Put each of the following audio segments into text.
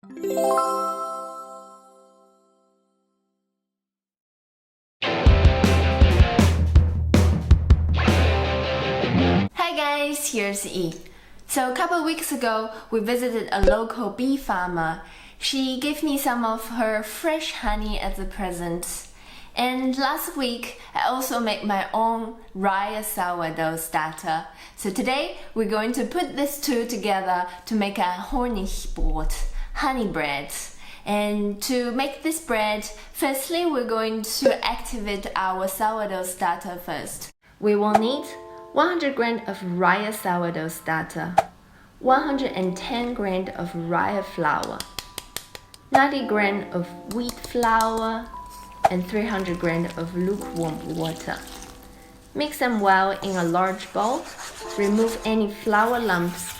Hi guys, here's E. So a couple of weeks ago, we visited a local bee farmer. She gave me some of her fresh honey as a present. And last week, I also made my own rye sourdough starter. So today, we're going to put these two together to make a Honigbrot, honey bread. And to make this bread, firstly, we're going to activate our sourdough starter first. We will need 100 grams of rye sourdough starter, 110 grams of rye flour, 90 grams of wheat flour, and 300 grams of lukewarm water. Mix them well in a large bowl. Remove any flour lumps.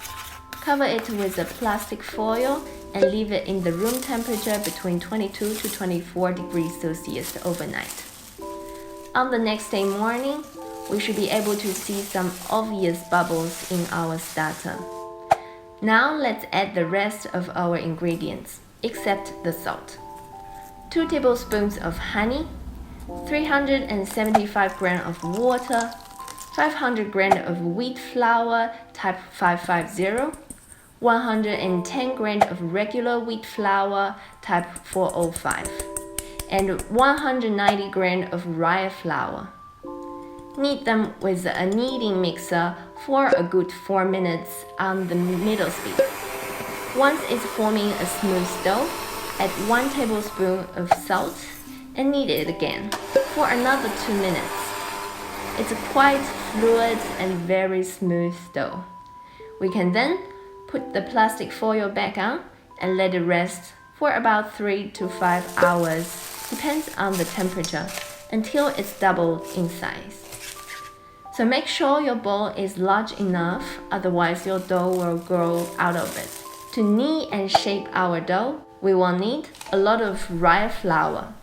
Cover it with a plastic foil and leave it in the room temperature between 22 to 24 degrees Celsius overnight. On the next day morning, we should be able to see some obvious bubbles in our starter. Now let's add the rest of our ingredients, except the salt. 2 tablespoons of honey, 375 grams of water, 500 grams of wheat flour type 550, 110 grams of regular wheat flour type 405, and 190 grams of rye flour. Knead them with a kneading mixer for a good 4 minutes on the middle speed. Once it's forming a smooth dough, add 1 tablespoon of salt and knead it again for another 2 minutes. It's a quite fluid and very smooth dough. We can then put the plastic foil back on and let it rest for about 3 to 5 hours, depends on the temperature, until it's doubled in size. So make sure your bowl is large enough, otherwise your dough will grow out of it. To knead and shape our dough, we will need a lot of rye flour.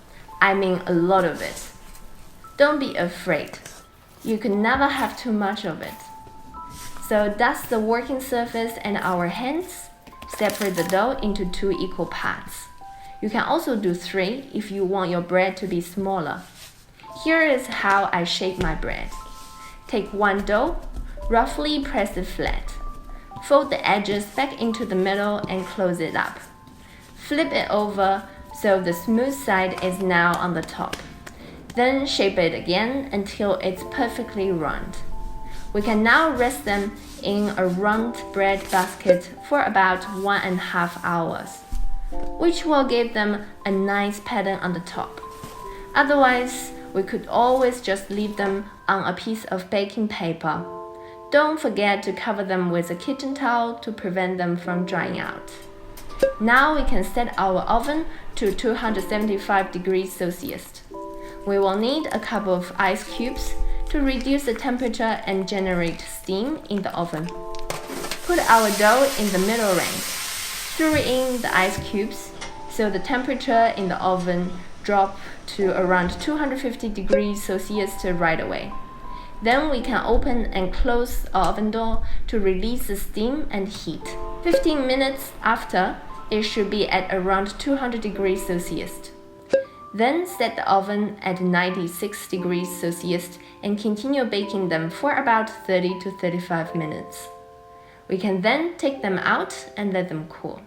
I mean a lot of it. Don't be afraid. You can never have too much of it. So dust the working surface and our hands. Separate the dough into 2 equal parts. You can also do 3 if you want your bread to be smaller. Here is how I shape my bread. Take 1 dough, roughly press it flat. Fold the edges back into the middle and close it up. Flip it over so the smooth side is now on the top. Then shape it again until it's perfectly round. We can now rest them in a round bread basket for about 1.5 hours, which will give them a nice pattern on the top. Otherwise, we could always just leave them on a piece of baking paper. Don't forget to cover them with a kitchen towel to prevent them from drying out. Now we can set our oven to 275 degrees Celsius. We will need a couple of ice cubes to reduce the temperature and generate steam in the oven. Put our dough in the middle range. Stir in the ice cubes so the temperature in the oven drop to around 250 degrees Celsius right away. Then we can open and close the oven door to release the steam and heat. 15 minutes after, it should be at around 200 degrees Celsius. Then set the oven at 96 degrees Celsius and continue baking them for about 30 to 35 minutes. We can then take them out and let them cool.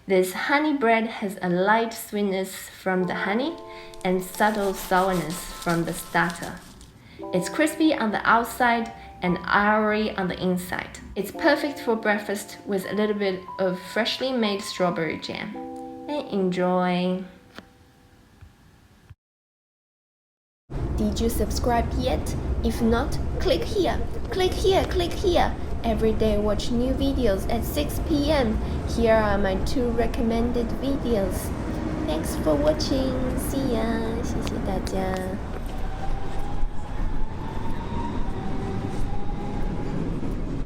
This honey bread has a light sweetness from the honey and subtle sourness from the starter. It's crispy on the outside and airy on the inside. It's perfect for breakfast with a little bit of freshly made strawberry jam. And enjoy! Did you subscribe yet? If not, click here, click here, click here. Every day watch new videos at 6 p.m. Here are my 2 recommended videos. Thanks for watching. See ya. 谢谢大家。